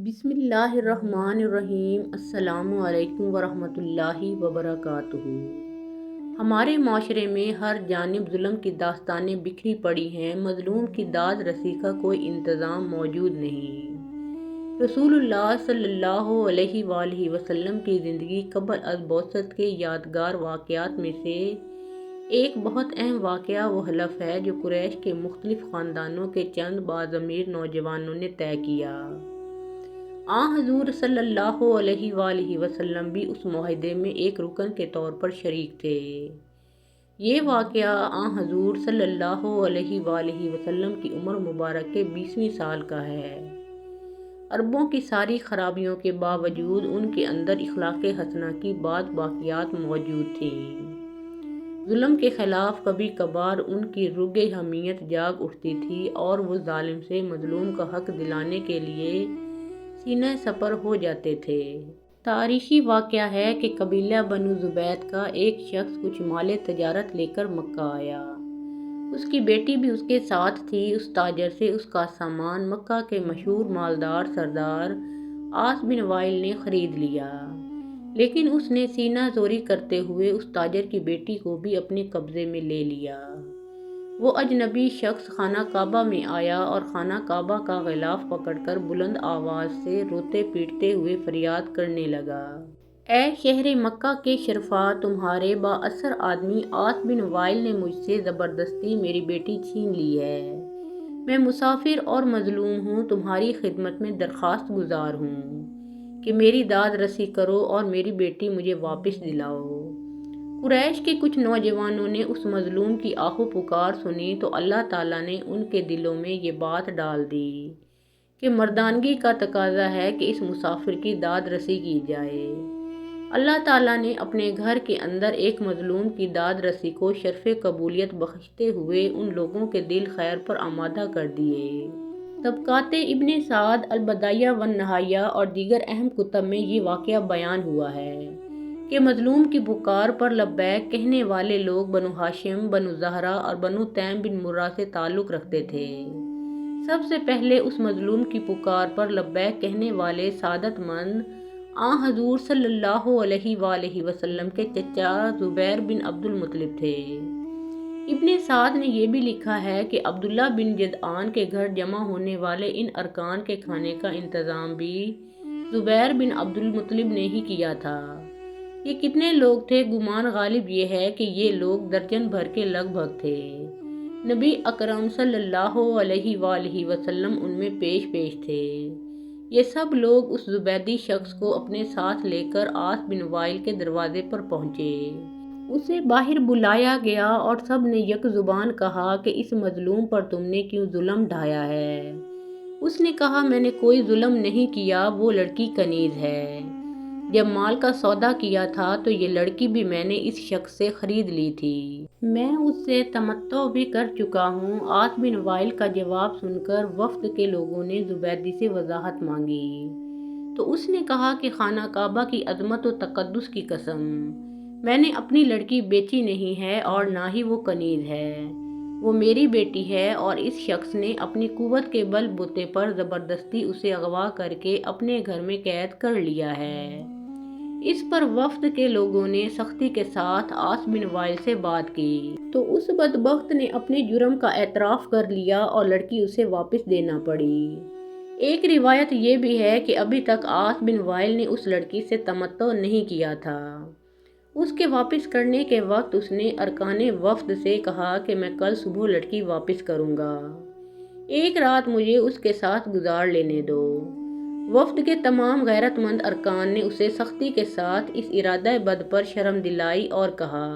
بسم اللہ الرحمن الرحیم۔ السلام علیکم ورحمۃ اللہ وبرکاتہ۔ ہمارے معاشرے میں ہر جانب ظلم کی داستانیں بکھری پڑی ہیں، مظلوم کی داد رسی کا کوئی انتظام موجود نہیں۔ رسول اللہ صلی اللہ علیہ وآلہ وسلم کی زندگی قبل از بعثت کے یادگار واقعات میں سے ایک بہت اہم واقعہ وہ حلف ہے جو قریش کے مختلف خاندانوں کے چند باضمیر نوجوانوں نے طے کیا۔ حضور صلی اللہ علیہ وآلہ وسلم بھی اس معاہدے میں ایک رکن کے طور پر شریک تھے۔ یہ واقعہ حضور صلی اللہ علیہ وآلہ وسلم کی عمر مبارک کے 20ویں سال کا ہے۔ عربوں کی ساری خرابیوں کے باوجود ان کے اندر اخلاق حسنہ کی بعض باقیات موجود تھیں۔ ظلم کے خلاف کبھی کبھار ان کی رگ حمیت جاگ اٹھتی تھی اور وہ ظالم سے مظلوم کا حق دلانے کے لیے سینہ سپر ہو جاتے تھے۔ تاریخی واقعہ ہے کہ قبیلہ بنو زبید کا ایک شخص کچھ مال تجارت لے کر مکہ آیا۔ اس کی بیٹی بھی اس کے ساتھ تھی۔ اس تاجر سے اس کا سامان مکہ کے مشہور مالدار سردار عاص بن وائل نے خرید لیا، لیکن اس نے سینہ زوری کرتے ہوئے اس تاجر کی بیٹی کو بھی اپنے قبضے میں لے لیا۔ وہ اجنبی شخص خانہ کعبہ میں آیا اور خانہ کعبہ کا غلاف پکڑ کر بلند آواز سے روتے پیٹتے ہوئے فریاد کرنے لگا، اے شہر مکہ کے شرفاء، تمہارے با اثر آدمی عاص بن وائل نے مجھ سے زبردستی میری بیٹی چھین لی ہے۔ میں مسافر اور مظلوم ہوں، تمہاری خدمت میں درخواست گزار ہوں کہ میری داد رسی کرو اور میری بیٹی مجھے واپس دلاؤ۔ قریش کے کچھ نوجوانوں نے اس مظلوم کی آہ و پکار سنی تو اللہ تعالیٰ نے ان کے دلوں میں یہ بات ڈال دی کہ مردانگی کا تقاضا ہے کہ اس مسافر کی داد رسی کی جائے۔ اللہ تعالیٰ نے اپنے گھر کے اندر ایک مظلوم کی داد رسی کو شرف قبولیت بخشتے ہوئے ان لوگوں کے دل خیر پر آمادہ کر دیے۔ طبقات ابن سعد، البدایہ والنہایہ اور دیگر اہم کتب میں یہ واقعہ بیان ہوا ہے کہ مظلوم کی پکار پر لبیک کہنے والے لوگ بنو ہاشم، بنو زہرہ اور بنو تیم بن مرہ سے تعلق رکھتے تھے۔ سب سے پہلے اس مظلوم کی پکار پر لبیک کہنے والے سعادت مند حضور صلی اللہ علیہ وآلہ وسلم کے چچا زبیر بن عبد المطلب تھے۔ ابن سعد نے یہ بھی لکھا ہے کہ عبداللہ بن جدعان کے گھر جمع ہونے والے ان ارکان کے کھانے کا انتظام بھی زبیر بن عبد المطلب نے ہی کیا تھا۔ یہ کتنے لوگ تھے؟ گمان غالب یہ ہے کہ یہ لوگ درجن بھر کے لگ بھگ تھے۔ نبی اکرم صلی اللہ علیہ وآلہ وسلم ان میں پیش تھے۔ یہ سب لوگ اس زبیدی شخص کو اپنے ساتھ لے کر عاص بن وائل کے دروازے پر پہنچے۔ اسے باہر بلایا گیا اور سب نے یک زبان کہا کہ اس مظلوم پر تم نے کیوں ظلم ڈھایا ہے؟ اس نے کہا، میں نے کوئی ظلم نہیں کیا، وہ لڑکی کنیز ہے۔ جب مال کا سودا کیا تھا تو یہ لڑکی بھی میں نے اس شخص سے خرید لی تھی۔ میں اس سے تمتع بھی کر چکا ہوں۔ عاص بن وائل کا جواب سن کر وفد کے لوگوں نے زبیدی سے وضاحت مانگی تو اس نے کہا کہ خانہ کعبہ کی عظمت و تقدس کی قسم، میں نے اپنی لڑکی بیچی نہیں ہے اور نہ ہی وہ کنیز ہے، وہ میری بیٹی ہے اور اس شخص نے اپنی قوت کے بل بوتے پر زبردستی اسے اغوا کر کے اپنے گھر میں قید کر لیا ہے۔ اس پر وفد کے لوگوں نے سختی کے ساتھ عاص بن وائل سے بات کی تو اس بدبخت نے اپنے جرم کا اعتراف کر لیا اور لڑکی اسے واپس دینا پڑی۔ ایک روایت یہ بھی ہے کہ ابھی تک عاص بن وائل نے اس لڑکی سے تمتع نہیں کیا تھا۔ اس کے واپس کرنے کے وقت اس نے ارکان وفد سے کہا کہ میں کل صبح لڑکی واپس کروں گا، ایک رات مجھے اس کے ساتھ گزار لینے دو۔ وفد کے تمام غیرت مند ارکان نے اسے سختی کے ساتھ اس ارادہ بد پر شرم دلائی اور کہا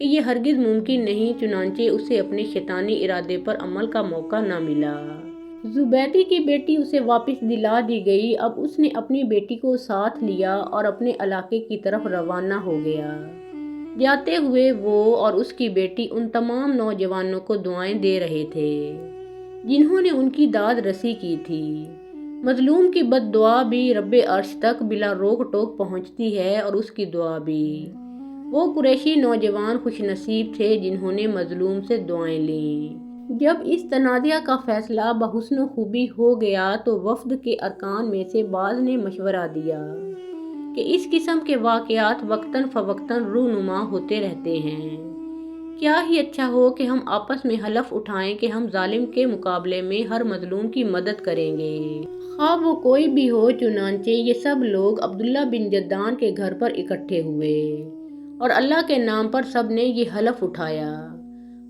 کہ یہ ہرگز ممکن نہیں، چنانچہ اسے اپنے شیطانی ارادے پر عمل کا موقع نہ ملا۔ زبیدی کی بیٹی اسے واپس دلا دی گئی۔ اب اس نے اپنی بیٹی کو ساتھ لیا اور اپنے علاقے کی طرف روانہ ہو گیا۔ جاتے ہوئے وہ اور اس کی بیٹی ان تمام نوجوانوں کو دعائیں دے رہے تھے جنہوں نے ان کی داد رسی کی تھی۔ مظلوم کی بد دعا بھی رب عرش تک بلا روک ٹوک پہنچتی ہے اور اس کی دعا بھی۔ وہ قریشی نوجوان خوش نصیب تھے جنہوں نے مظلوم سے دعائیں لیں۔ جب اس تنازعہ کا فیصلہ بحسن و خوبی ہو گیا تو وفد کے ارکان میں سے بعض نے مشورہ دیا کہ اس قسم کے واقعات وقتاً فوقتاً رونما ہوتے رہتے ہیں، کیا ہی اچھا ہو کہ ہم آپس میں حلف اٹھائیں کہ ہم ظالم کے مقابلے میں ہر مظلوم کی مدد کریں گے، خواہ وہ کوئی بھی ہو۔ چنانچہ یہ سب لوگ عبداللہ بن جدعان کے گھر پر اکٹھے ہوئے اور اللہ کے نام پر سب نے یہ حلف اٹھایا،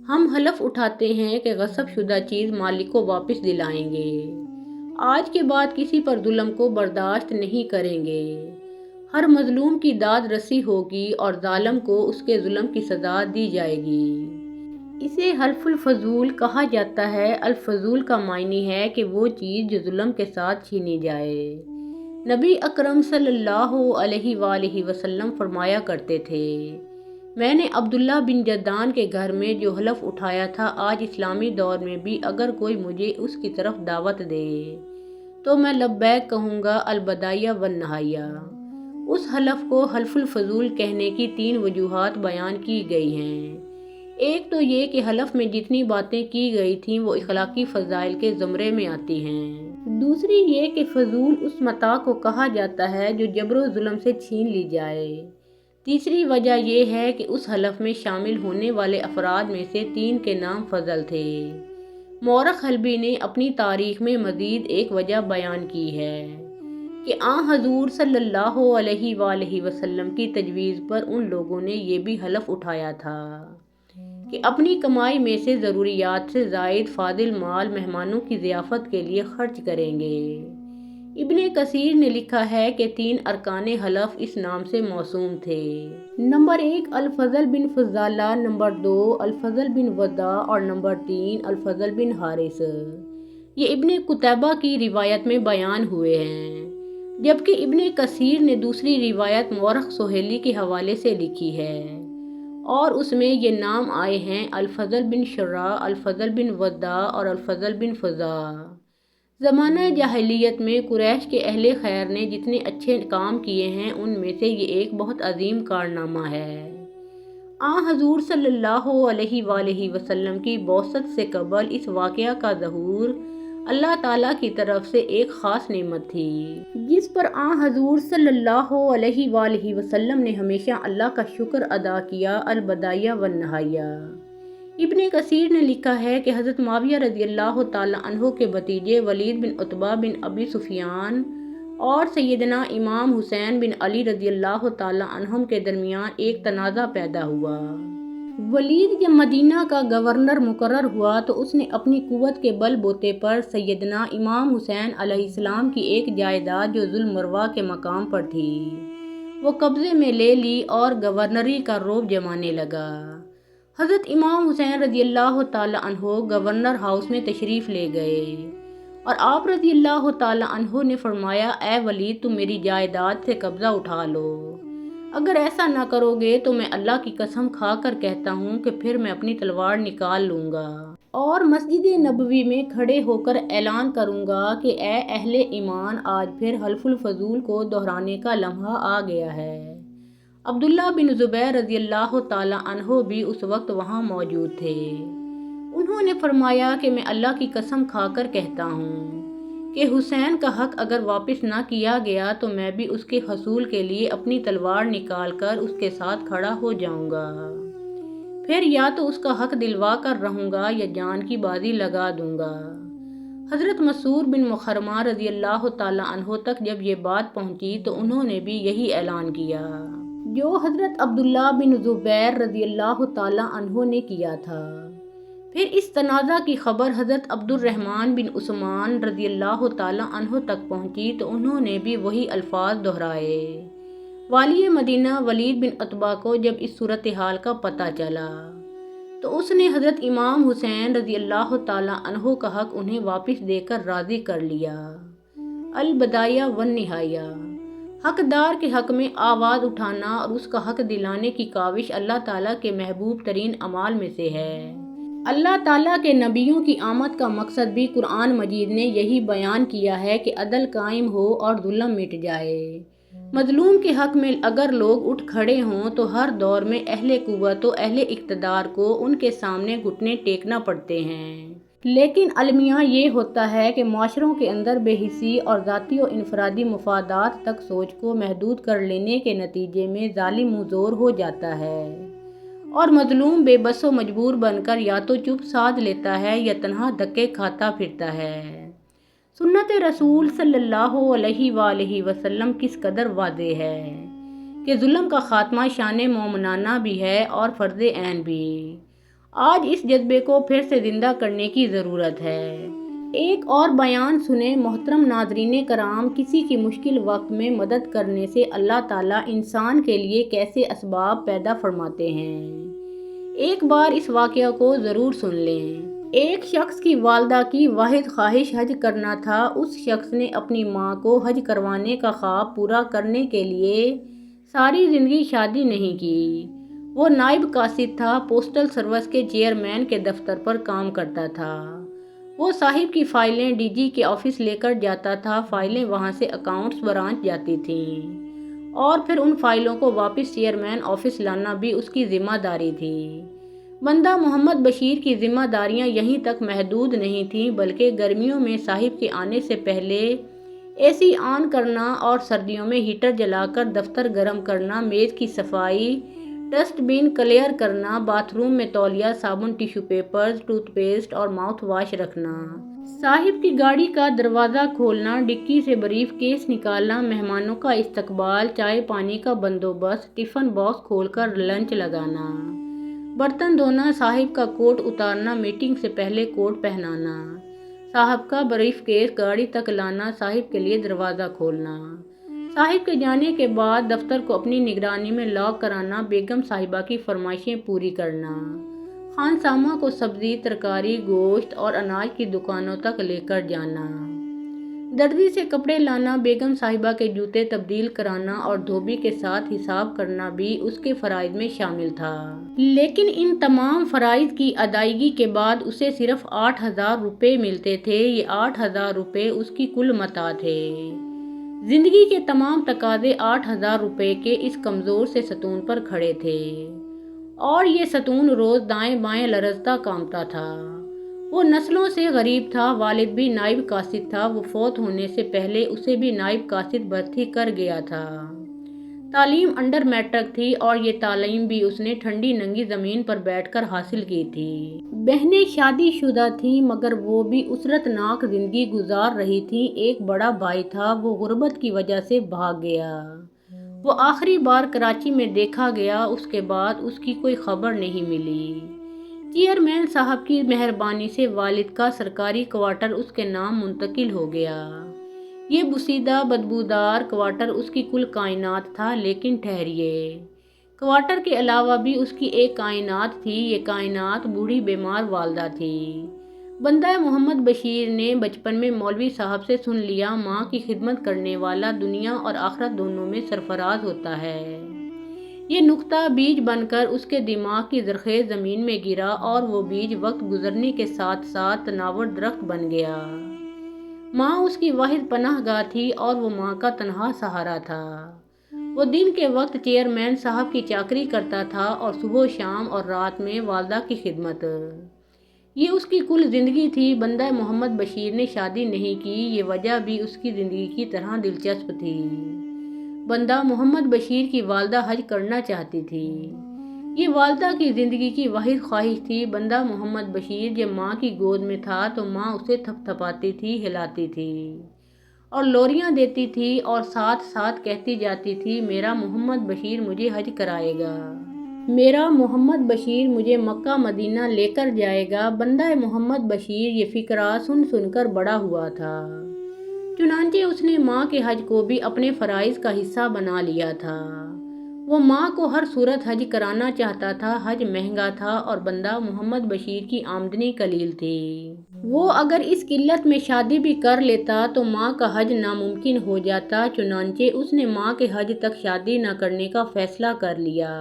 ہم حلف اٹھاتے ہیں کہ غصب شدہ چیز مالک کو واپس دلائیں گے، آج کے بعد کسی پر ظلم کو برداشت نہیں کریں گے، ہر مظلوم کی داد رسی ہوگی اور ظالم کو اس کے ظلم کی سزا دی جائے گی۔ اسے حلف الفضول کہا جاتا ہے۔ الفضول کا معنی ہے کہ وہ چیز جو ظلم کے ساتھ چھینی جائے۔ نبی اکرم صلی اللہ علیہ وآلہ وسلم فرمایا کرتے تھے، میں نے عبداللہ بن جدعان کے گھر میں جو حلف اٹھایا تھا، آج اسلامی دور میں بھی اگر کوئی مجھے اس کی طرف دعوت دے تو میں لبیک کہوں گا، البدایہ والنہایہ۔ اس حلف کو حلف الفضول کہنے کی 3 وجوہات بیان کی گئی ہیں۔ ایک تو یہ کہ حلف میں جتنی باتیں کی گئی تھیں وہ اخلاقی فضائل کے زمرے میں آتی ہیں۔ دوسری یہ کہ فضول اس متاع کو کہا جاتا ہے جو جبر و ظلم سے چھین لی جائے۔ تیسری وجہ یہ ہے کہ اس حلف میں شامل ہونے والے افراد میں سے 3 کے نام فضل تھے۔ مورخ حلبی نے اپنی تاریخ میں مزید ایک وجہ بیان کی ہے کہ حضور صلی اللہ علیہ وآلہ وسلم کی تجویز پر ان لوگوں نے یہ بھی حلف اٹھایا تھا کہ اپنی کمائی میں سے ضروریات سے زائد فاضل مال مہمانوں کی ضیافت کے لیے خرچ کریں گے۔ ابن کثیر نے لکھا ہے کہ 3 ارکان حلف اس نام سے موسوم تھے۔ نمبر 1 الفضل بن فضالہ، نمبر 2 الفضل بن وداع اور نمبر 3 الفضل بن حارث۔ یہ ابن قتیبہ کی روایت میں بیان ہوئے ہیں، جبکہ ابن کثیر نے دوسری روایت مورخ سہیلی کے حوالے سے لکھی ہے اور اس میں یہ نام آئے ہیں الفضل بن شراح، الفضل بن وداع اور الفضل بن فضاع۔ زمانہ جاہلیت میں قریش کے اہل خیر نے جتنے اچھے کام کیے ہیں ان میں سے یہ ایک بہت عظیم کارنامہ ہے۔ حضور صلی اللہ علیہ وآلہ وسلم کی بعثت سے قبل اس واقعہ کا ظہور اللہ تعالیٰ کی طرف سے ایک خاص نعمت تھی، جس پر حضور صلی اللہ علیہ وآلہ وسلم نے ہمیشہ اللہ کا شکر ادا کیا، البدایہ والنہایہ۔ ابن کثیر نے لکھا ہے کہ حضرت معاویہ رضی اللہ تعالیٰ عنہ کے بھتیجے ولید بن عتبہ بن ابی سفیان اور سیدنا امام حسین بن علی رضی اللہ تعالیٰ عنہم کے درمیان ایک تنازع پیدا ہوا۔ ولید جب مدینہ کا گورنر مقرر ہوا تو اس نے اپنی قوت کے بل بوتے پر سیدنا امام حسین علیہ السلام کی ایک جائیداد جو ذوالمروہ کے مقام پر تھی وہ قبضے میں لے لی اور گورنری کا رعب جمانے لگا۔ حضرت امام حسین رضی اللہ تعالیٰ عنہ گورنر ہاؤس میں تشریف لے گئے اور آپ رضی اللہ تعالیٰ عنہ نے فرمایا، اے ولید تم میری جائیداد سے قبضہ اٹھا لو، اگر ایسا نہ کرو گے تو میں اللہ کی قسم کھا کر کہتا ہوں کہ پھر میں اپنی تلوار نکال لوں گا اور مسجد نبوی میں کھڑے ہو کر اعلان کروں گا کہ اے اہل ایمان، آج پھر حلف الفضول کو دہرانے کا لمحہ آ گیا ہے۔ عبداللہ بن زبیر رضی اللہ تعالیٰ عنہ بھی اس وقت وہاں موجود تھے۔ انہوں نے فرمایا کہ میں اللہ کی قسم کھا کر کہتا ہوں کہ حسین کا حق اگر واپس نہ کیا گیا تو میں بھی اس کے حصول کے لیے اپنی تلوار نکال کر اس کے ساتھ کھڑا ہو جاؤں گا، پھر یا تو اس کا حق دلوا کر رہوں گا یا جان کی بازی لگا دوں گا۔ حضرت مسعود بن مخرمہ رضی اللہ تعالیٰ عنہ تک جب یہ بات پہنچی تو انہوں نے بھی یہی اعلان کیا جو حضرت عبداللہ بن زبیر رضی اللہ تعالیٰ عنہ نے کیا تھا۔ پھر اس تنازع کی خبر حضرت عبد الرحمن بن عثمان رضی اللہ تعالیٰ عنہ تک پہنچی تو انہوں نے بھی وہی الفاظ دہرائے۔ والی مدینہ ولید بن عتبہ کو جب اس صورتحال کا پتہ چلا تو اس نے حضرت امام حسین رضی اللہ تعالیٰ عنہ کا حق انہیں واپس دے کر راضی کر لیا، البدایہ والنہایہ۔ حقدار کے حق میں آواز اٹھانا اور اس کا حق دلانے کی کاوش اللہ تعالیٰ کے محبوب ترین اعمال میں سے ہے۔ اللہ تعالیٰ کے نبیوں کی آمد کا مقصد بھی قرآن مجید نے یہی بیان کیا ہے کہ عدل قائم ہو اور ظلم مٹ جائے مظلوم کے حق میں اگر لوگ اٹھ کھڑے ہوں تو ہر دور میں اہل قوت و اہل اقتدار کو ان کے سامنے گھٹنے ٹیکنا پڑتے ہیں۔ لیکن المیہ یہ ہوتا ہے کہ معاشروں کے اندر بے حسی اور ذاتی و انفرادی مفادات تک سوچ کو محدود کر لینے کے نتیجے میں ظالم منہ زور ہو جاتا ہے اور مظلوم بے بس و مجبور بن کر یا تو چپ سادھ لیتا ہے یا تنہا دھکے کھاتا پھرتا ہے۔ سنت رسول صلی اللہ علیہ وآلہ وسلم کس قدر واضح ہے کہ ظلم کا خاتمہ شان مومنانہ بھی ہے اور فرض عین بھی۔ آج اس جذبے کو پھر سے زندہ کرنے کی ضرورت ہے۔ ایک اور بیان سنیں محترم ناظرین کرام، کسی کی مشکل وقت میں مدد کرنے سے اللہ تعالیٰ انسان کے لیے کیسے اسباب پیدا فرماتے ہیں۔ ایک بار اس واقعہ کو ضرور سن لیں۔ ایک شخص کی والدہ کی واحد خواہش حج کرنا تھا۔ اس شخص نے اپنی ماں کو حج کروانے کا خواب پورا کرنے کے لیے ساری زندگی شادی نہیں کی۔ وہ نائب قاصد تھا، پوسٹل سروس کے چیئرمین کے دفتر پر کام کرتا تھا۔ وہ صاحب کی فائلیں ڈی جی کے آفس لے کر جاتا تھا، فائلیں وہاں سے اکاؤنٹس برانچ جاتی تھیں اور پھر ان فائلوں کو واپس چیئرمین آفس لانا بھی اس کی ذمہ داری تھی۔ بندہ محمد بشیر کی ذمہ داریاں یہیں تک محدود نہیں تھیں بلکہ گرمیوں میں صاحب کے آنے سے پہلے اے سی آن کرنا اور سردیوں میں ہیٹر جلا کر دفتر گرم کرنا، میز کی صفائی، ڈسٹ بن کلیئر کرنا، باتھ روم میں تولیہ، صابن، ٹیشو پیپرز، ٹوتھ پیسٹ اور ماؤتھ واش رکھنا، صاحب کی گاڑی کا دروازہ کھولنا، ڈکی سے بریف کیس نکالنا، مہمانوں کا استقبال، چائے پانی کا بندوبست، ٹفن باکس کھول کر لنچ لگانا، برتن دھونا، صاحب کا کوٹ اتارنا، میٹنگ سے پہلے کوٹ پہنانا، صاحب کا بریف کیس گاڑی تک لانا، صاحب کے لیے دروازہ کھولنا، صاحب کے جانے کے بعد دفتر کو اپنی نگرانی میں لاک کرانا، بیگم صاحبہ کی فرمائشیں پوری کرنا، خانسامہ کو سبزی، ترکاری، گوشت اور اناج کی دکانوں تک لے کر جانا، درزی سے کپڑے لانا، بیگم صاحبہ کے جوتے تبدیل کرانا اور دھوبی کے ساتھ حساب کرنا بھی اس کے فرائض میں شامل تھا۔ لیکن ان تمام فرائض کی ادائیگی کے بعد اسے صرف 8,000 روپے ملتے تھے۔ یہ 8,000 روپے اس کی کل متاع تھے۔ زندگی کے تمام تقاضے 8,000 روپے کے اس کمزور سے ستون پر کھڑے تھے اور یہ ستون روز دائیں بائیں لرزتا کانپتا تھا۔ وہ نسلوں سے غریب تھا، والد بھی نائب قاصد تھا، وہ فوت ہونے سے پہلے اسے بھی نائب قاصد برتی کر گیا تھا۔ تعلیم انڈر میٹرک تھی اور یہ تعلیم بھی اس نے ٹھنڈی ننگی زمین پر بیٹھ کر حاصل کی تھی۔ بہنیں شادی شدہ تھیں مگر وہ بھی اسرت ناک زندگی گزار رہی تھیں۔ ایک بڑا بھائی تھا، وہ غربت کی وجہ سے بھاگ گیا۔ وہ آخری بار کراچی میں دیکھا گیا، اس کے بعد اس کی کوئی خبر نہیں ملی۔ چیئرمین صاحب کی مہربانی سے والد کا سرکاری کوارٹر اس کے نام منتقل ہو گیا۔ یہ بوسیدہ بدبودار کوارٹر اس کی کل کائنات تھا۔ لیکن ٹھہریے، کوارٹر کے علاوہ بھی اس کی ایک کائنات تھی۔ یہ کائنات بوڑھی بیمار والدہ تھی۔ بندہ محمد بشیر نے بچپن میں مولوی صاحب سے سن لیا، ماں کی خدمت کرنے والا دنیا اور آخرت دونوں میں سرفراز ہوتا ہے۔ یہ نقطہ بیج بن کر اس کے دماغ کی زرخیز زمین میں گرا اور وہ بیج وقت گزرنے کے ساتھ ساتھ تناور درخت بن گیا۔ ماں اس کی واحد پناہ گاہ تھی اور وہ ماں کا تنہا سہارا تھا۔ وہ دن کے وقت چیئرمین صاحب کی چاکری کرتا تھا اور صبح و شام اور رات میں والدہ کی خدمت۔ یہ اس کی کل زندگی تھی۔ بندہ محمد بشیر نے شادی نہیں کی، یہ وجہ بھی اس کی زندگی کی طرح دلچسپ تھی۔ بندہ محمد بشیر کی والدہ حج کرنا چاہتی تھی۔ یہ والدہ کی زندگی کی واحد خواہش تھی۔ بندہ محمد بشیر جب ماں کی گود میں تھا تو ماں اسے تھپ تھپاتی تھی، ہلاتی تھی اور لوریاں دیتی تھی اور ساتھ ساتھ کہتی جاتی تھی، میرا محمد بشیر مجھے حج کرائے گا، میرا محمد بشیر مجھے مکہ مدینہ لے کر جائے گا۔ بندہ محمد بشیر یہ فقرہ سن سن کر بڑا ہوا تھا، چنانچہ اس نے ماں کے حج کو بھی اپنے فرائض کا حصہ بنا لیا تھا۔ وہ ماں کو ہر صورت حج کرانا چاہتا تھا۔ حج مہنگا تھا اور بندہ محمد بشیر کی آمدنی قلیل تھی۔ وہ اگر اس قلت میں شادی بھی کر لیتا تو ماں کا حج ناممکن ہو جاتا، چنانچہ اس نے ماں کے حج تک شادی نہ کرنے کا فیصلہ کر لیا۔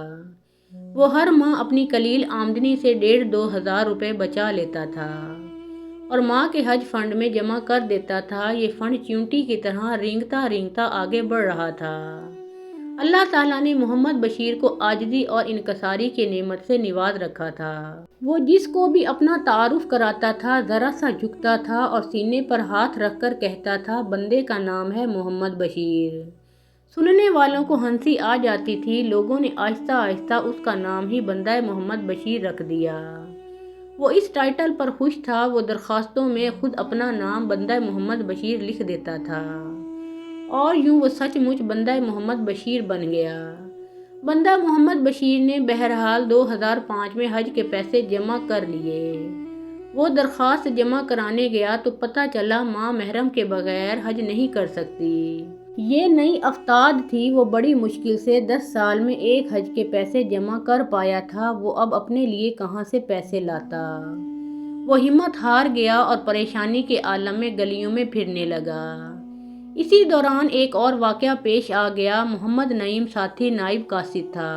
وہ ہر ماہ اپنی قلیل آمدنی سے 1,500-2,000 روپے بچا لیتا تھا۔ اور ماں کے حج فنڈ میں جمع کر دیتا تھا۔ یہ فنڈ چیونٹی کی طرح رینگتا رینگتا آگے بڑھ رہا تھا۔ اللہ تعالیٰ نے محمد بشیر کو عاجزی اور انکساری کی نعمت سے نواز رکھا تھا۔ وہ جس کو بھی اپنا تعارف کراتا تھا ذرا سا جھکتا تھا اور سینے پر ہاتھ رکھ کر کہتا تھا، بندے کا نام ہے محمد بشیر۔ سننے والوں کو ہنسی آ جاتی تھی۔ لوگوں نے آہستہ آہستہ اس کا نام ہی بندہ محمد بشیر رکھ دیا۔ وہ اس ٹائٹل پر خوش تھا۔ وہ درخواستوں میں خود اپنا نام بندہ محمد بشیر لکھ دیتا تھا اور یوں وہ سچ مچ بندہ محمد بشیر بن گیا۔ بندہ محمد بشیر نے بہرحال 2005 میں حج کے پیسے جمع کر لیے۔ وہ درخواست جمع کرانے گیا تو پتہ چلا ماں محرم کے بغیر حج نہیں کر سکتی۔ یہ نئی افتاد تھی۔ وہ بڑی مشکل سے 10 سال میں ایک حج کے پیسے جمع کر پایا تھا۔ وہ اب اپنے لیے کہاں سے پیسے لاتا؟ وہ ہمت ہار گیا اور پریشانی کے عالم میں گلیوں میں پھرنے لگا۔ اسی دوران ایک اور واقعہ پیش آ گیا۔ محمد نعیم ساتھی نائب قاصد تھا۔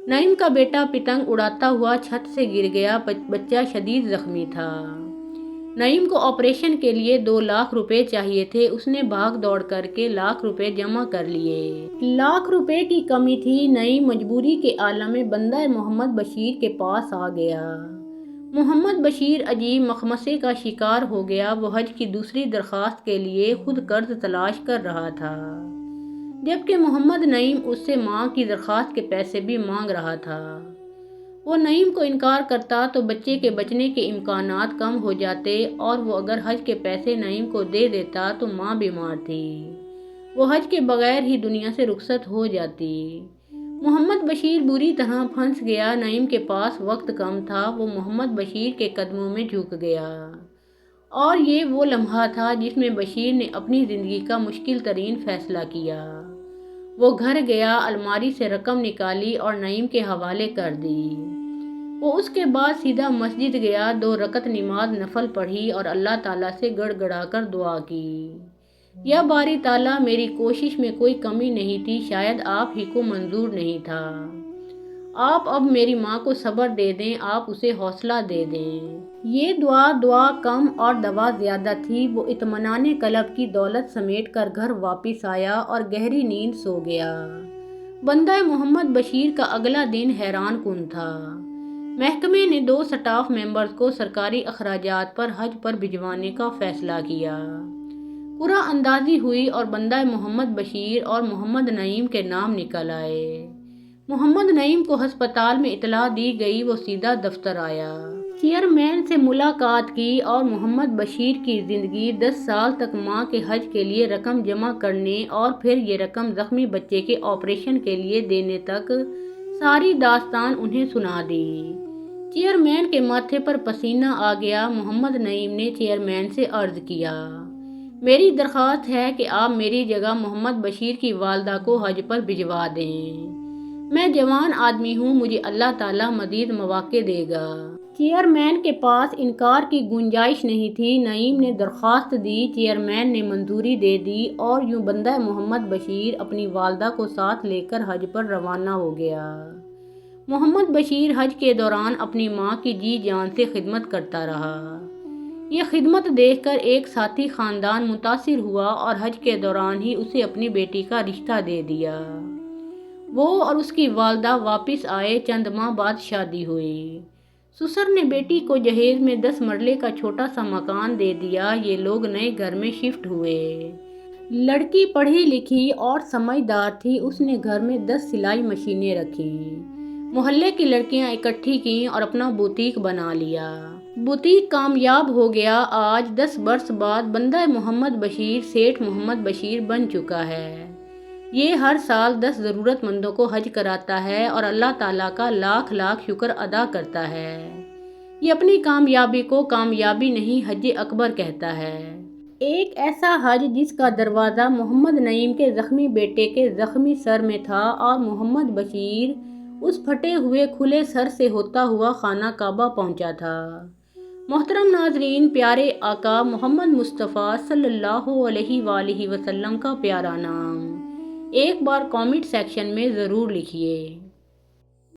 نعیم کا بیٹا پتنگ اڑاتا ہوا چھت سے گر گیا۔ بچہ شدید زخمی تھا۔ نعیم کو آپریشن کے لیے 2 لاکھ روپے چاہیے تھے۔ اس نے بھاگ دوڑ کر کے لاکھ روپے جمع کر لیے۔ لاکھ روپے کی کمی تھی۔ نعیم مجبوری کے عالم میں بندہ محمد بشیر کے پاس آ گیا۔ محمد بشیر عجیب مخمصے کا شکار ہو گیا۔ وہ حج کی دوسری درخواست کے لیے خود قرض تلاش کر رہا تھا، جبکہ محمد نعیم اس سے ماں کی درخواست کے پیسے بھی مانگ رہا تھا۔ وہ نعیم کو انکار کرتا تو بچے کے بچنے کے امکانات کم ہو جاتے، اور وہ اگر حج کے پیسے نعیم کو دے دیتا تو ماں بیمار تھی۔ وہ حج کے بغیر ہی دنیا سے رخصت ہو جاتی۔ محمد بشیر بری طرح پھنس گیا۔ نعیم کے پاس وقت کم تھا۔ وہ محمد بشیر کے قدموں میں جھک گیا، اور یہ وہ لمحہ تھا جس میں بشیر نے اپنی زندگی کا مشکل ترین فیصلہ کیا۔ وہ گھر گیا، الماری سے رقم نکالی اور نعیم کے حوالے کر دی۔ وہ اس کے بعد سیدھا مسجد گیا، 2 رکعت نماز نفل پڑھی اور اللہ تعالیٰ سے گڑ گڑا کر دعا کی، یا باری تعالیٰ، میری کوشش میں کوئی کمی نہیں تھی، شاید آپ ہی کو منظور نہیں تھا۔ آپ اب میری ماں کو صبر دے دیں، آپ اسے حوصلہ دے دیں۔ یہ دعا کم اور دوا زیادہ تھی۔ وہ اطمینان قلب کی دولت سمیٹ کر گھر واپس آیا اور گہری نیند سو گیا۔ بندہ محمد بشیر کا اگلا دن حیران کن تھا۔ محکمے نے 2 سٹاف ممبرز کو سرکاری اخراجات پر حج پر بھجوانے کا فیصلہ کیا۔ قرعہ اندازی ہوئی اور بندہ محمد بشیر اور محمد نعیم کے نام نکل آئے۔ محمد نعیم کو ہسپتال میں اطلاع دی گئی۔ وہ سیدھا دفتر آیا، چیئرمین سے ملاقات کی اور محمد بشیر کی زندگی 10 سال تک ماں کے حج کے لیے رقم جمع کرنے اور پھر یہ رقم زخمی بچے کے آپریشن کے لیے دینے تک ساری داستان انہیں سنا دی۔ چیئرمین کے ماتھے پر پسینہ آ گیا۔ محمد نعیم نے چیئرمین سے عرض کیا، میری درخواست ہے کہ آپ میری جگہ محمد بشیر کی والدہ کو حج پر بھجوا دیں۔ میں جوان آدمی ہوں، مجھے اللہ تعالیٰ مزید مواقع دے گا۔ چیئرمین کے پاس انکار کی گنجائش نہیں تھی۔ نعیم نے درخواست دی، چیئرمین نے منظوری دے دی، اور یوں بندہ محمد بشیر اپنی والدہ کو ساتھ لے کر حج پر روانہ ہو گیا۔ محمد بشیر حج کے دوران اپنی ماں کی جی جان سے خدمت کرتا رہا۔ یہ خدمت دیکھ کر ایک ساتھی خاندان متاثر ہوا اور حج کے دوران ہی اسے اپنی بیٹی کا رشتہ دے دیا۔ وہ اور اس کی والدہ واپس آئے۔ چند ماہ بعد شادی ہوئی۔ سسر نے بیٹی کو جہیز میں 10 مرلے کا چھوٹا سا مکان دے دیا۔ یہ لوگ نئے گھر میں شفٹ ہوئے۔ لڑکی پڑھی لکھی اور سمجھدار تھی۔ اس نے گھر میں 10 سلائی مشینیں رکھیں، محلے کی لڑکیاں اکٹھی کیں اور اپنا بوتیک بنا لیا۔ بوتیک کامیاب ہو گیا۔ آج 10 برس بعد بندہ محمد بشیر سیٹھ محمد بشیر بن چکا ہے۔ یہ ہر سال 10 ضرورت مندوں کو حج کراتا ہے اور اللہ تعالیٰ کا لاکھ لاکھ شکر ادا کرتا ہے۔ یہ اپنی کامیابی کو کامیابی نہیں، حج اکبر کہتا ہے۔ ایک ایسا حج جس کا دروازہ محمد نعیم کے زخمی بیٹے کے زخمی سر میں تھا، اور محمد بشیر اس پھٹے ہوئے کھلے سر سے ہوتا ہوا خانہ کعبہ پہنچا تھا۔ محترم ناظرین، پیارے آقا محمد مصطفیٰ صلی اللہ علیہ وآلہ وسلم کا پیارا نام ایک بار کامنٹ سیکشن میں ضرور لکھیے۔